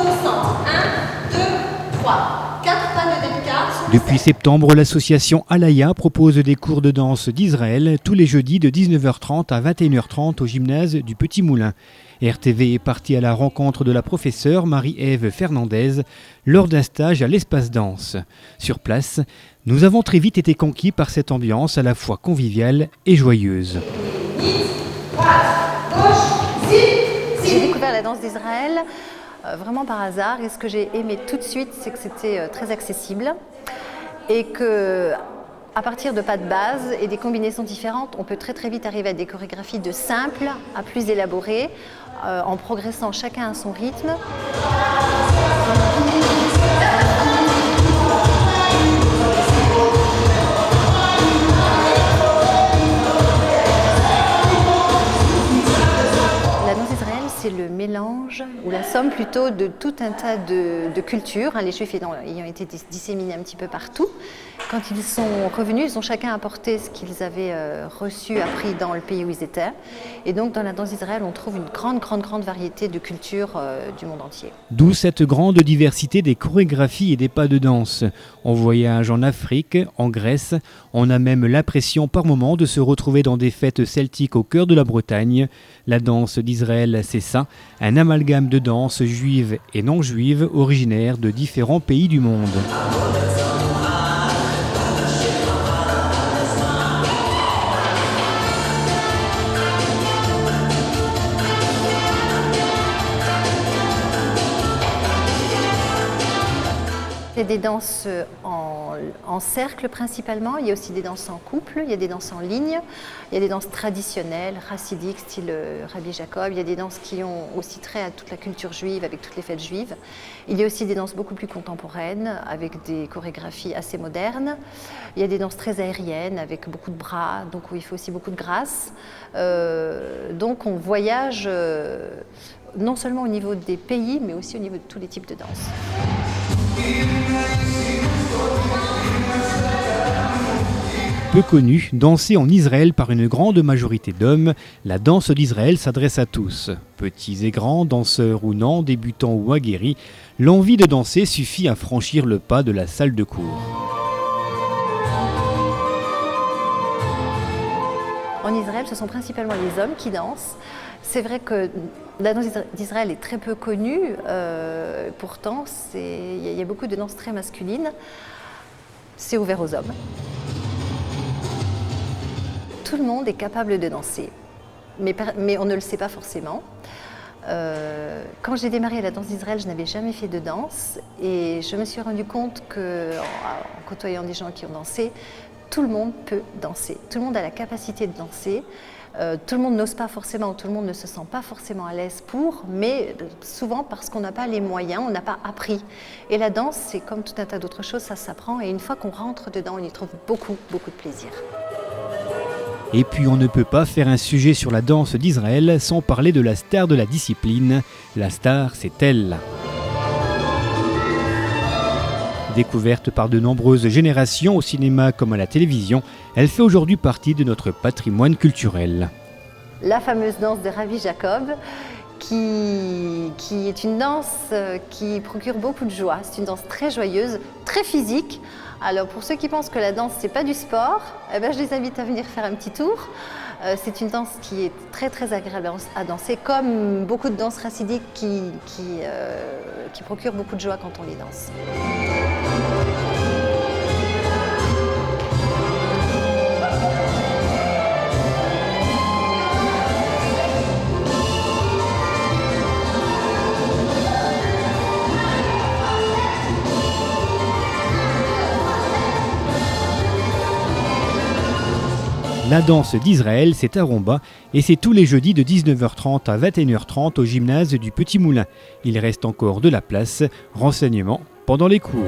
au centre. 1, 2, 3. 4 pas de départ. Depuis septembre, l'association Alaya propose des cours de danse d'Israël tous les jeudis de 19h30 à 21h30 au gymnase du Petit Moulin. RTV est parti à la rencontre de la professeure Marie-Ève Fernandez lors d'un stage à l'Espace Danse. Sur place, nous avons très vite été conquis par cette ambiance à la fois conviviale et joyeuse. J'ai découvert la danse d'Israël vraiment par hasard, et ce que j'ai aimé tout de suite, c'est que c'était très accessible et que à partir de pas de base et des combinaisons différentes, on peut très très vite arriver à des chorégraphies de simples à plus élaborées en progressant chacun à son rythme. C'est le mélange, ou la somme plutôt, de tout un tas de cultures, les Juifs ayant été disséminés un petit peu partout. Quand ils sont revenus, ils ont chacun apporté ce qu'ils avaient reçu, appris dans le pays où ils étaient. Et donc dans la danse d'Israël, on trouve une grande variété de cultures du monde entier. D'où cette grande diversité des chorégraphies et des pas de danse. On voyage en Afrique, en Grèce, on a même l'impression par moments de se retrouver dans des fêtes celtiques au cœur de la Bretagne. La danse d'Israël, c'est ça, un amalgame de danses juives et non juives originaires de différents pays du monde. Il y a des danses en cercle principalement, il y a aussi des danses en couple, il y a des danses en ligne, il y a des danses traditionnelles, chassidiques, style Rabbi Jacob, il y a des danses qui ont aussi trait à toute la culture juive, avec toutes les fêtes juives. Il y a aussi des danses beaucoup plus contemporaines, avec des chorégraphies assez modernes. Il y a des danses très aériennes, avec beaucoup de bras, donc où il faut aussi beaucoup de grâce. Donc on voyage non seulement au niveau des pays, mais aussi au niveau de tous les types de danses. Peu connue, dansée en Israël par une grande majorité d'hommes, la danse d'Israël s'adresse à tous. Petits et grands, danseurs ou non, débutants ou aguerris, l'envie de danser suffit à franchir le pas de la salle de cours. En Israël, ce sont principalement les hommes qui dansent. C'est vrai que la danse d'Israël est très peu connue, pourtant il y a beaucoup de danses très masculines. C'est ouvert aux hommes. Tout le monde est capable de danser, mais on ne le sait pas forcément. Quand j'ai démarré la danse d'Israël, je n'avais jamais fait de danse et je me suis rendu compte qu'en côtoyant des gens qui ont dansé, tout le monde peut danser. Tout le monde a la capacité de danser. Tout le monde n'ose pas forcément, tout le monde ne se sent pas forcément à l'aise mais souvent parce qu'on n'a pas les moyens, on n'a pas appris. Et la danse, c'est comme tout un tas d'autres choses, ça s'apprend et une fois qu'on rentre dedans, on y trouve beaucoup de plaisir. Et puis on ne peut pas faire un sujet sur la danse d'Israël sans parler de la star de la discipline. La star, c'est elle. Découverte par de nombreuses générations au cinéma comme à la télévision, elle fait aujourd'hui partie de notre patrimoine culturel. La fameuse danse de Rabbi Jacob, qui est une danse qui procure beaucoup de joie. C'est une danse très joyeuse, très physique. Alors pour ceux qui pensent que la danse c'est pas du sport, je les invite à venir faire un petit tour. C'est une danse qui est très agréable à danser, comme beaucoup de danses chassidiques qui procurent beaucoup de joie quand on les danse. La danse d'Israël, c'est à Romba et c'est tous les jeudis de 19h30 à 21h30 au gymnase du Petit Moulin. Il reste encore de la place. Renseignements pendant les cours.